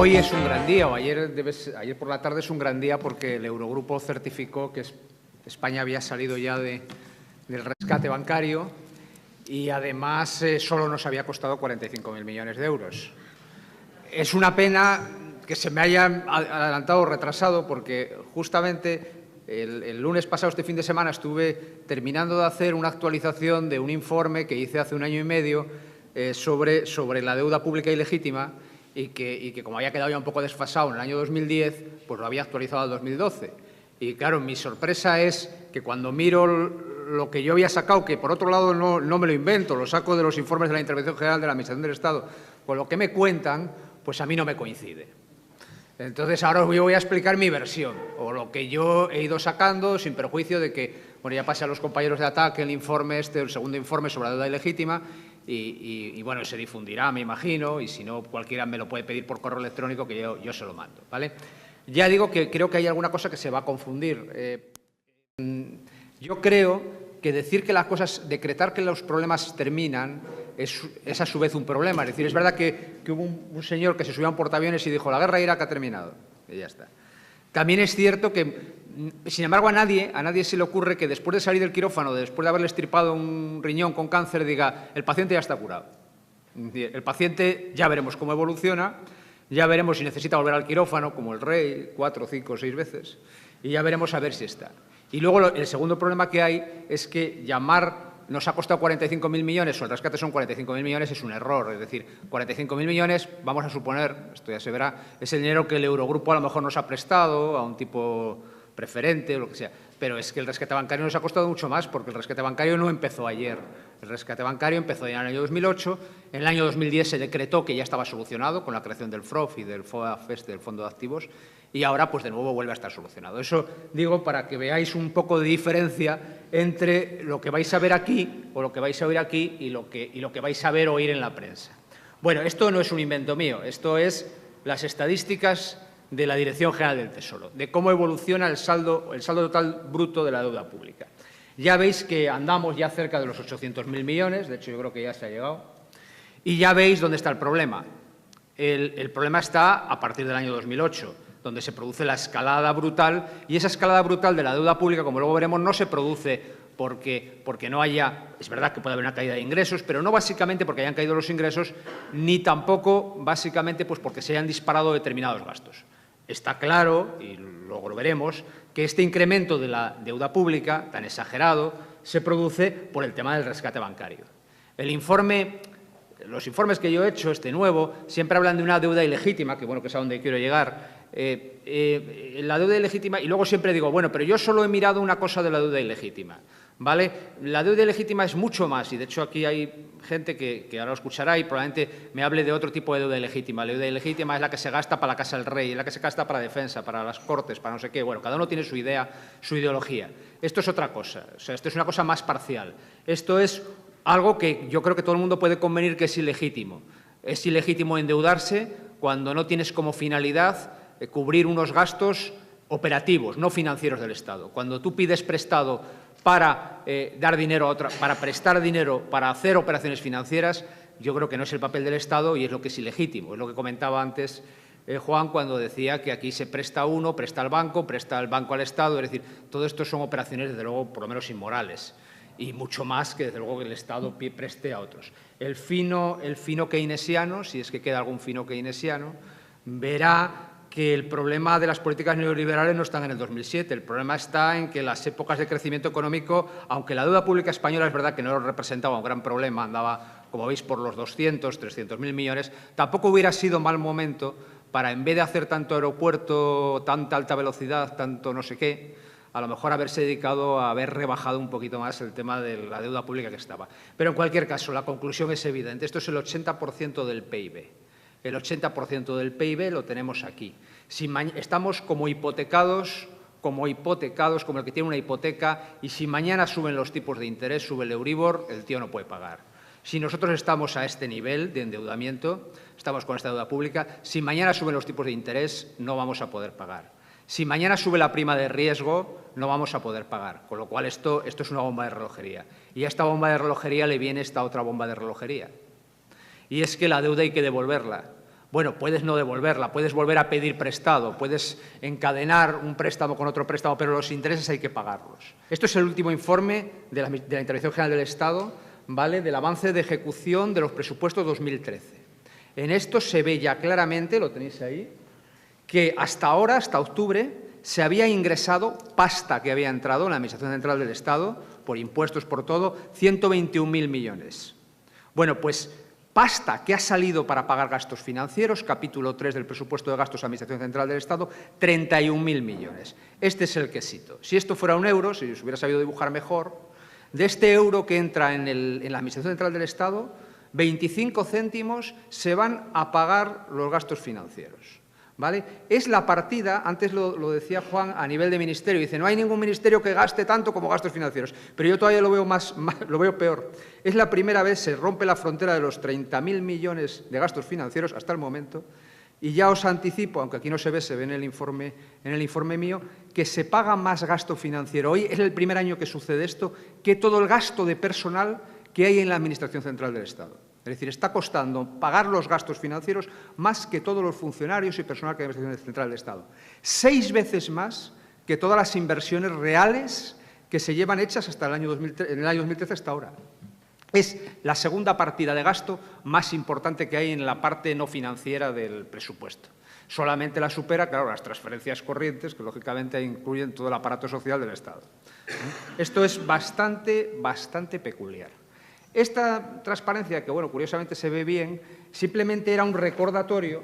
Hoy es un gran día, o ayer por la tarde es un gran día porque el Eurogrupo certificó que España había salido ya del rescate bancario y además solo nos había costado 45.000 millones de euros. Es una pena que se me haya adelantado o retrasado porque justamente el lunes pasado, este fin de semana, estuve terminando de hacer una actualización de un informe que hice hace un año y medio sobre la deuda pública ilegítima y que como había quedado ya un poco desfasado en el año 2010, pues lo había actualizado al 2012. Y claro, mi sorpresa es que cuando miro lo que yo había sacado, que por otro lado no me lo invento, lo saco de los informes de la Intervención General de la Administración del Estado, con lo que me cuentan, pues a mí no me coincide. Entonces, ahora os voy a explicar mi versión, o lo que yo he ido sacando, sin perjuicio de que, bueno, ya pasé a los compañeros de ataque el informe el segundo informe sobre la deuda ilegítima, y bueno, se difundirá, me imagino, y si no, cualquiera me lo puede pedir por correo electrónico que yo se lo mando, ¿vale? Ya digo que creo que hay alguna cosa que se va a confundir. Yo creo que decretar que los problemas terminan es a su vez un problema. Es decir, es verdad que hubo un señor que se subió a un portaaviones y dijo la guerra de Irak ha terminado, y ya está. También es cierto que, sin embargo, a nadie se le ocurre que después de salir del quirófano, después de haberle extirpado un riñón con cáncer, diga el paciente ya está curado. El paciente ya veremos cómo evoluciona, ya veremos si necesita volver al quirófano, como el rey, 4, 5, 6 veces, y ya veremos a ver si está. Y luego el segundo problema que hay es que nos ha costado 45.000 millones, o el rescate son 45.000 millones, es un error. Es decir, 45.000 millones, vamos a suponer, esto ya se verá, es el dinero que el Eurogrupo a lo mejor nos ha prestado a un tipo preferente o lo que sea. Pero es que el rescate bancario nos ha costado mucho más, porque el rescate bancario no empezó ayer. El rescate bancario empezó ya en el año 2008. En el año 2010 se decretó que ya estaba solucionado con la creación del FROF y del FOAFES, del Fondo de Activos, y ahora, pues de nuevo, vuelve a estar solucionado. Eso digo para que veáis un poco de diferencia entre lo que vais a ver aquí o lo que vais a oír aquí y lo que vais a ver o oír en la prensa. Bueno, esto no es un invento mío, esto es las estadísticas de la Dirección General del Tesoro, de cómo evoluciona el saldo total bruto de la deuda pública. Ya veis que andamos ya cerca de los 800.000 millones, de hecho yo creo que ya se ha llegado, y ya veis dónde está el problema. El problema está a partir del año 2008, donde se produce la escalada brutal, y esa escalada brutal de la deuda pública, como luego veremos, no se produce porque no haya, es verdad que puede haber una caída de ingresos, pero no básicamente porque hayan caído los ingresos, ni tampoco básicamente pues porque se hayan disparado determinados gastos. Está claro, y luego lo veremos, que este incremento de la deuda pública, tan exagerado, se produce por el tema del rescate bancario. Los informes que yo he hecho, este nuevo, siempre hablan de una deuda ilegítima, que bueno, que es a donde quiero llegar, la deuda ilegítima, y luego siempre digo, bueno, pero yo solo he mirado una cosa de la deuda ilegítima, ¿vale? La deuda ilegítima es mucho más, y de hecho aquí hay gente que ahora lo escuchará y probablemente me hable de otro tipo de deuda ilegítima. La deuda ilegítima es la que se gasta para la Casa del Rey, es la que se gasta para defensa, para las Cortes, para no sé qué. Bueno, cada uno tiene su idea, su ideología. Esto es otra cosa, o sea, esto es una cosa más parcial. Esto es algo que yo creo que todo el mundo puede convenir que es ilegítimo. Es ilegítimo endeudarse cuando no tienes como finalidad cubrir unos gastos operativos, no financieros del Estado. Cuando tú pides prestado para dar dinero a otra, para prestar dinero para hacer operaciones financieras, yo creo que no es el papel del Estado y es lo que es ilegítimo. Es lo que comentaba antes Juan cuando decía que aquí se presta uno, presta el banco al Estado. Es decir, todo esto son operaciones, desde luego, por lo menos inmorales. Y mucho más que, desde luego, que el Estado preste a otros. El fino keynesiano, si es que queda algún fino keynesiano, verá que el problema de las políticas neoliberales no está en el 2007. El problema está en que las épocas de crecimiento económico, aunque la deuda pública española es verdad que no representaba un gran problema, andaba, como veis, por los 200, 300.000 millones, tampoco hubiera sido mal momento para, en vez de hacer tanto aeropuerto, tanta alta velocidad, tanto no sé qué, a lo mejor haberse dedicado a haber rebajado un poquito más el tema de la deuda pública que estaba. Pero, en cualquier caso, la conclusión es evidente. Esto es el 80% del PIB. El 80% del PIB lo tenemos aquí. Estamos como hipotecados, como el que tiene una hipoteca, y si mañana suben los tipos de interés, sube el Euribor, el tío no puede pagar. Si nosotros estamos a este nivel de endeudamiento, estamos con esta deuda pública, si mañana suben los tipos de interés, no vamos a poder pagar. Si mañana sube la prima de riesgo, no vamos a poder pagar, con lo cual esto es una bomba de relojería. Y a esta bomba de relojería le viene esta otra bomba de relojería. Y es que la deuda hay que devolverla, Bueno, puedes no devolverla, puedes volver a pedir prestado, puedes encadenar un préstamo con otro préstamo, pero los intereses hay que pagarlos. Esto es el último informe de la Intervención General del Estado, ¿vale?, del avance de ejecución de los presupuestos 2013. En esto se ve ya claramente, lo tenéis ahí, que hasta ahora, hasta octubre, se había ingresado pasta que había entrado en la Administración Central del Estado, por impuestos, por todo, 121.000 millones. Bueno, pues pasta que ha salido para pagar gastos financieros, capítulo 3 del presupuesto de gastos de la Administración Central del Estado, 31.000 millones. Este es el quesito. Si esto fuera un euro, si os hubiera sabido dibujar mejor, de este euro que entra en la Administración Central del Estado, 25 céntimos se van a pagar los gastos financieros, ¿vale? Es la partida, antes lo decía Juan, a nivel de ministerio. Dice, no hay ningún ministerio que gaste tanto como gastos financieros. Pero yo todavía lo veo lo veo peor. Es la primera vez, se rompe la frontera de los 30.000 millones de gastos financieros hasta el momento. Y ya os anticipo, aunque aquí no se ve en el informe mío, que se paga más gasto financiero. Hoy es el primer año que sucede esto, que todo el gasto de personal que hay en la Administración Central del Estado. Es decir, está costando pagar los gastos financieros más que todos los funcionarios y personal que hay en la Administración Central del Estado. 6 veces más que todas las inversiones reales que se llevan hechas hasta en el año 2013 hasta ahora. Es la segunda partida de gasto más importante que hay en la parte no financiera del presupuesto. Solamente la supera, claro, las transferencias corrientes, que lógicamente incluyen todo el aparato social del Estado. Esto es bastante peculiar. Esta transparencia, que bueno, curiosamente se ve bien, simplemente era un recordatorio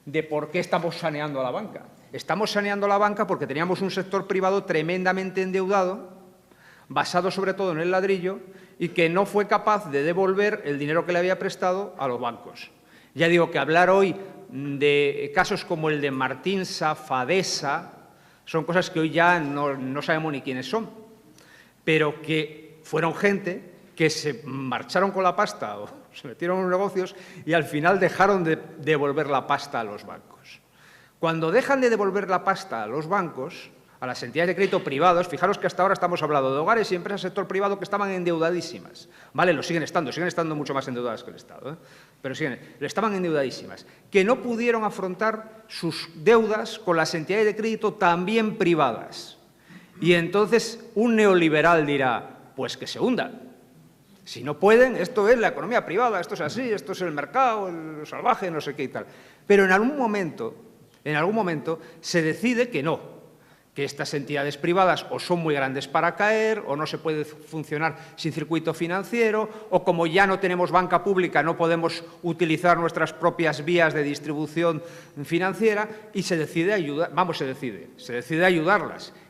de por qué estamos saneando a la banca. Estamos saneando a la banca porque teníamos un sector privado tremendamente endeudado, basado sobre todo en el ladrillo, y que no fue capaz de devolver el dinero que le había prestado a los bancos. Ya digo que hablar hoy de casos como el de Martinsa, Fadesa, son cosas que hoy ya no sabemos ni quiénes son, pero que fueron gente que se marcharon con la pasta o se metieron en los negocios y al final dejaron de devolver la pasta a los bancos. Cuando dejan de devolver la pasta a los bancos, a las entidades de crédito privados, fijaros que hasta ahora estamos hablando de hogares y empresas del sector privado que estaban endeudadísimas. ¿Vale? Lo siguen estando mucho más endeudadas que el Estado, ¿eh? Pero estaban endeudadísimas, que no pudieron afrontar sus deudas con las entidades de crédito también privadas. Y entonces un neoliberal dirá, pues que se hundan. Si no pueden, esto es la economía privada, esto es así, esto es el mercado, el salvaje, no sé qué y tal. Pero en algún momento se decide que no, que estas entidades privadas o son muy grandes para caer, o no se puede funcionar sin circuito financiero, o como ya no tenemos banca pública, no podemos utilizar nuestras propias vías de distribución financiera, y se decide ayudarlas.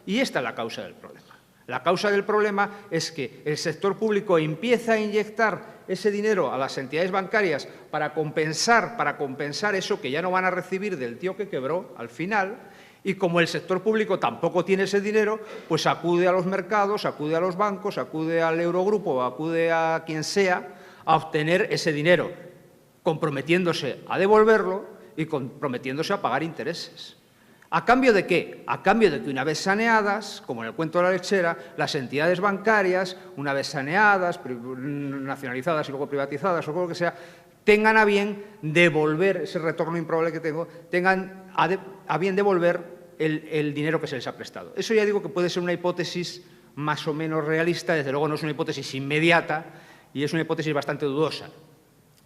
Y esta es la causa del problema. La causa del problema es que el sector público empieza a inyectar ese dinero a las entidades bancarias para compensar eso que ya no van a recibir del tío que quebró al final, y como el sector público tampoco tiene ese dinero, pues acude a los mercados, acude a los bancos, acude al Eurogrupo, acude a quien sea a obtener ese dinero, comprometiéndose a devolverlo y comprometiéndose a pagar intereses. ¿A cambio de qué? A cambio de que una vez saneadas, como en el cuento de la lechera, las entidades bancarias, una vez saneadas, nacionalizadas y luego privatizadas o lo que sea, tengan a bien devolver ese retorno improbable que tengan a bien devolver el dinero que se les ha prestado. Eso ya digo que puede ser una hipótesis más o menos realista, desde luego no es una hipótesis inmediata y es una hipótesis bastante dudosa.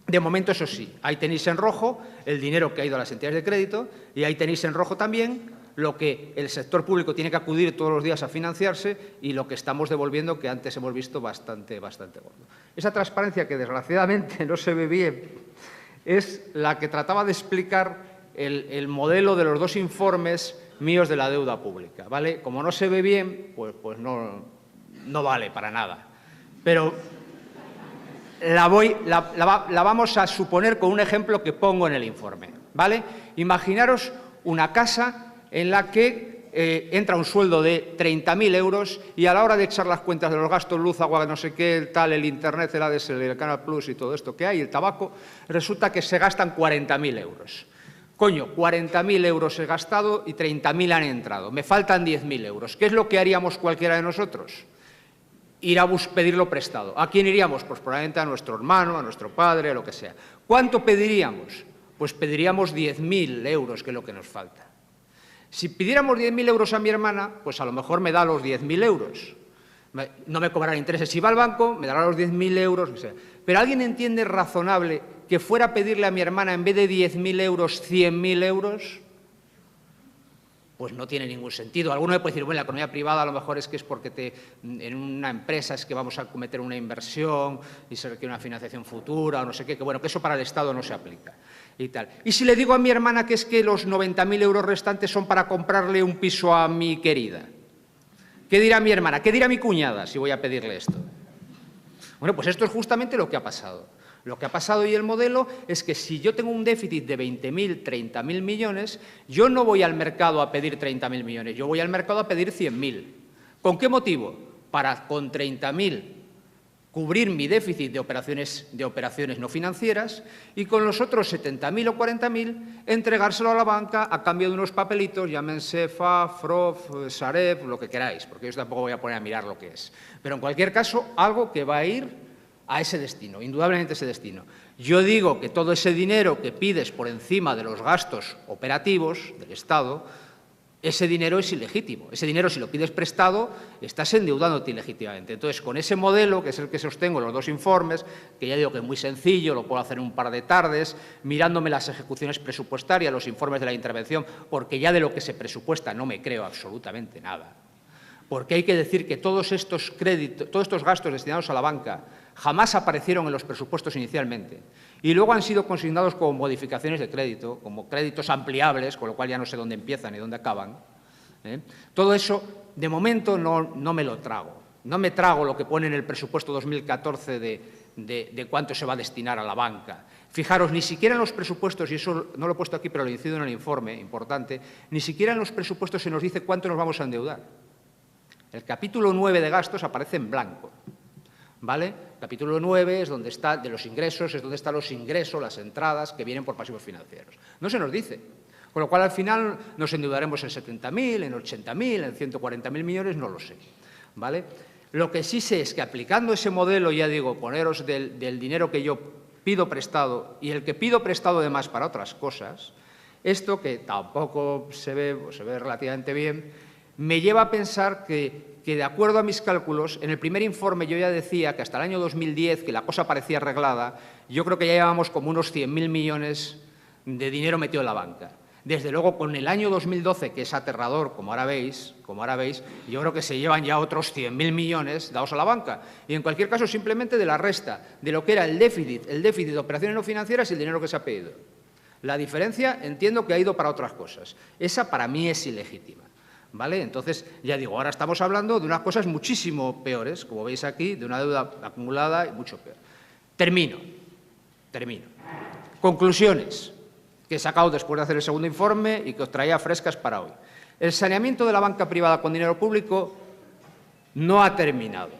De momento, eso sí, ahí tenéis en rojo el dinero que ha ido a las entidades de crédito y ahí tenéis en rojo también lo que el sector público tiene que acudir todos los días a financiarse y lo que estamos devolviendo, que antes hemos visto bastante gordo. Esa transparencia, que desgraciadamente no se ve bien, es la que trataba de explicar el modelo de los dos informes míos de la deuda pública, ¿vale? Como no se ve bien, pues no vale para nada. Pero la vamos a suponer con un ejemplo que pongo en el informe, ¿vale? Imaginaros una casa en la que entra un sueldo de 30.000 euros y a la hora de echar las cuentas de los gastos, luz, agua, no sé qué, tal, el internet, el ADSL, el Canal Plus y todo esto que hay, el tabaco, resulta que se gastan 40.000 euros. Coño, 40.000 euros he gastado y 30.000 han entrado. Me faltan 10.000 euros. ¿Qué es lo que haríamos cualquiera de nosotros? Ir a pedirlo prestado. ¿A quién iríamos? Pues probablemente a nuestro hermano, a nuestro padre, a lo que sea. ¿Cuánto pediríamos? pues pediríamos 10.000 euros, que es lo que nos falta. Si pidiéramos 10.000 euros a mi hermana, pues a lo mejor me da los 10.000 euros. No me cobrará intereses. Si va al banco, me dará los 10.000 euros. Pero ¿alguien entiende razonable que fuera a pedirle a mi hermana, en vez de 10.000 euros, 100.000 euros? Pues no tiene ningún sentido. Alguno me puede decir, bueno, la economía privada a lo mejor es que es porque en una empresa es que vamos a cometer una inversión y se requiere una financiación futura o no sé qué, que bueno, que eso para el Estado no se aplica y tal. Y si le digo a mi hermana que es que los 90.000 euros restantes son para comprarle un piso a mi querida, ¿qué dirá mi hermana? ¿Qué dirá mi cuñada si voy a pedirle esto? Bueno, pues esto es justamente lo que ha pasado. Lo que ha pasado y el modelo es que si yo tengo un déficit de 20.000, 30.000 millones, yo no voy al mercado a pedir 30.000 millones, yo voy al mercado a pedir 100.000. ¿Con qué motivo? Para con 30.000 cubrir mi déficit de operaciones no financieras y con los otros 70.000 o 40.000 entregárselo a la banca a cambio de unos papelitos, llámense FAF, FROF, Sareb, lo que queráis, porque yo tampoco voy a poner a mirar lo que es. Pero en cualquier caso, algo que va a ir a ese destino, indudablemente ese destino. Yo digo que todo ese dinero que pides por encima de los gastos operativos del Estado, ese dinero es ilegítimo. Ese dinero, si lo pides prestado, estás endeudándote ilegítimamente. Entonces, con ese modelo, que es el que sostengo en los dos informes, que ya digo que es muy sencillo, lo puedo hacer en un par de tardes, mirándome las ejecuciones presupuestarias, los informes de la intervención, porque ya de lo que se presupuesta no me creo absolutamente nada. Porque hay que decir que todos estos gastos destinados a la banca jamás aparecieron en los presupuestos inicialmente y luego han sido consignados como modificaciones de crédito, como créditos ampliables, con lo cual ya no sé dónde empiezan y dónde acaban. Todo eso, de momento, no me lo trago. No me trago lo que pone en el presupuesto 2014 de cuánto se va a destinar a la banca. Fijaros, ni siquiera en los presupuestos, y eso no lo he puesto aquí, pero lo incido en el informe, importante, ni siquiera en los presupuestos se nos dice cuánto nos vamos a endeudar. El capítulo 9 de gastos aparece en blanco, ¿vale? El capítulo 9 es donde está, de los ingresos, es donde están los ingresos, las entradas que vienen por pasivos financieros. No se nos dice, con lo cual al final nos endeudaremos en 70.000, en 80.000, en 140.000 millones, no lo sé, ¿vale? Lo que sí sé es que aplicando ese modelo, ya digo, poneros del dinero que yo pido prestado y el que pido prestado además para otras cosas, esto que tampoco se ve relativamente bien, me lleva a pensar que de acuerdo a mis cálculos, en el primer informe yo ya decía que hasta el año 2010, que la cosa parecía arreglada, yo creo que ya llevábamos como unos 100.000 millones de dinero metido en la banca. Desde luego, con el año 2012, que es aterrador, como ahora veis, yo creo que se llevan ya otros 100.000 millones dados a la banca. Y en cualquier caso, simplemente de la resta de lo que era el déficit de operaciones no financieras y el dinero que se ha pedido. La diferencia entiendo que ha ido para otras cosas. Esa para mí es ilegítima. ¿Vale? Entonces, ya digo, ahora estamos hablando de unas cosas muchísimo peores, como veis aquí, de una deuda acumulada y mucho peor. Termino. Conclusiones que he sacado después de hacer el segundo informe y que os traía frescas para hoy. El saneamiento de la banca privada con dinero público no ha terminado.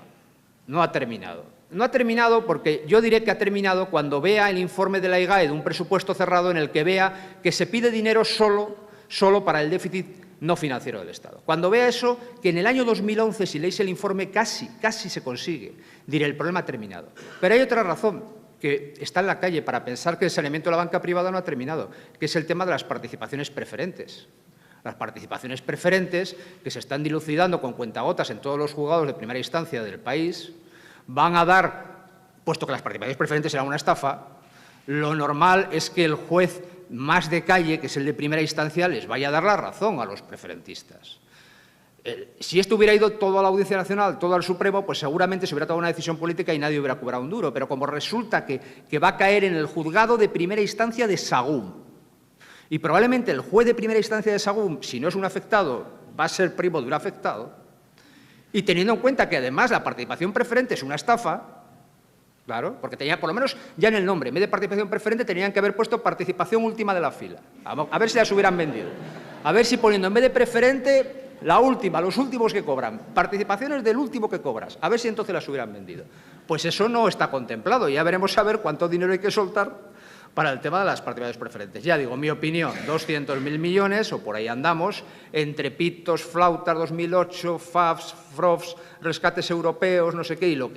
No ha terminado porque yo diré que ha terminado cuando vea el informe de la IGAE de un presupuesto cerrado en el que vea que se pide dinero solo para el déficit no financiero del Estado. Cuando vea eso, que en el año 2011, si leéis el informe, casi se consigue, diré, el problema ha terminado. Pero hay otra razón que está en la calle para pensar que el saneamiento de la banca privada no ha terminado, que es el tema de las participaciones preferentes. Las participaciones preferentes, que se están dilucidando con cuentagotas en todos los juzgados de primera instancia del país, van a dar, puesto que las participaciones preferentes eran una estafa, lo normal es que el juez más de calle, que es el de primera instancia, les vaya a dar la razón a los preferentistas. Si esto hubiera ido todo a la Audiencia Nacional, todo al Supremo, pues seguramente se hubiera tomado una decisión política y nadie hubiera cobrado un duro. Pero como resulta que va a caer en el juzgado de primera instancia de Sagún, y probablemente el juez de primera instancia de Sagún, si no es un afectado, va a ser primo de un afectado, y teniendo en cuenta que además la participación preferente es una estafa, claro, porque tenía, por lo menos ya en el nombre, en vez de participación preferente, tenían que haber puesto participación última de la fila. A ver si las hubieran vendido. A ver si poniendo en vez de preferente, la última, los últimos que cobran, participaciones del último que cobras, a ver si entonces las hubieran vendido. Pues eso no está contemplado. Ya veremos a ver cuánto dinero hay que soltar para el tema de las participaciones preferentes. Ya digo, mi opinión, 200.000 millones, o por ahí andamos, entre pitos, flautas 2008, FAFs, FROFs, rescates europeos, no sé qué, y lo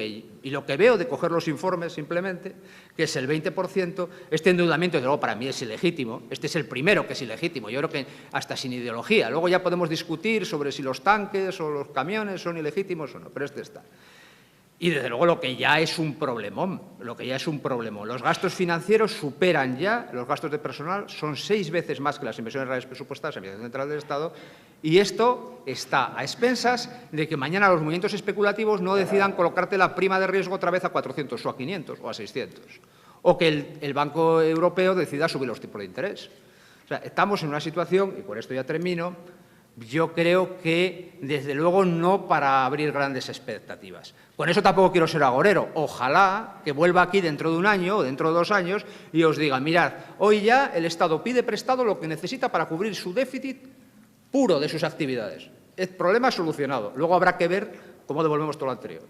que veo de coger los informes simplemente, que es el 20%, este endeudamiento, desde luego, para mí es ilegítimo, este es el primero que es ilegítimo, yo creo que hasta sin ideología. Luego ya podemos discutir sobre si los tanques o los camiones son ilegítimos o no, pero este está. Y, desde luego, lo que ya es un problemón, Los gastos financieros superan ya los gastos de personal, son 6 veces más que las inversiones reales presupuestadas en la Administración Central del Estado, y esto está a expensas de que mañana los movimientos especulativos no decidan colocarte la prima de riesgo otra vez a 400 o a 500 o a 600, o que el Banco Europeo decida subir los tipos de interés. O sea, estamos en una situación, y con esto ya termino, yo creo que, desde luego, no para abrir grandes expectativas. Con eso tampoco quiero ser agorero. Ojalá que vuelva aquí dentro de un año o dentro de 2 años y os diga, mirad, hoy ya el Estado pide prestado lo que necesita para cubrir su déficit puro de sus actividades. El problema solucionado. Luego habrá que ver cómo devolvemos todo lo anterior.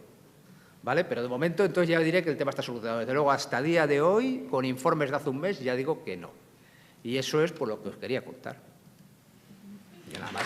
¿Vale? Pero de momento, entonces, ya diré que el tema está solucionado. Desde luego, hasta el día de hoy, con informes de hace un mes, ya digo que no. Y eso es por lo que os quería contar. Y nada más.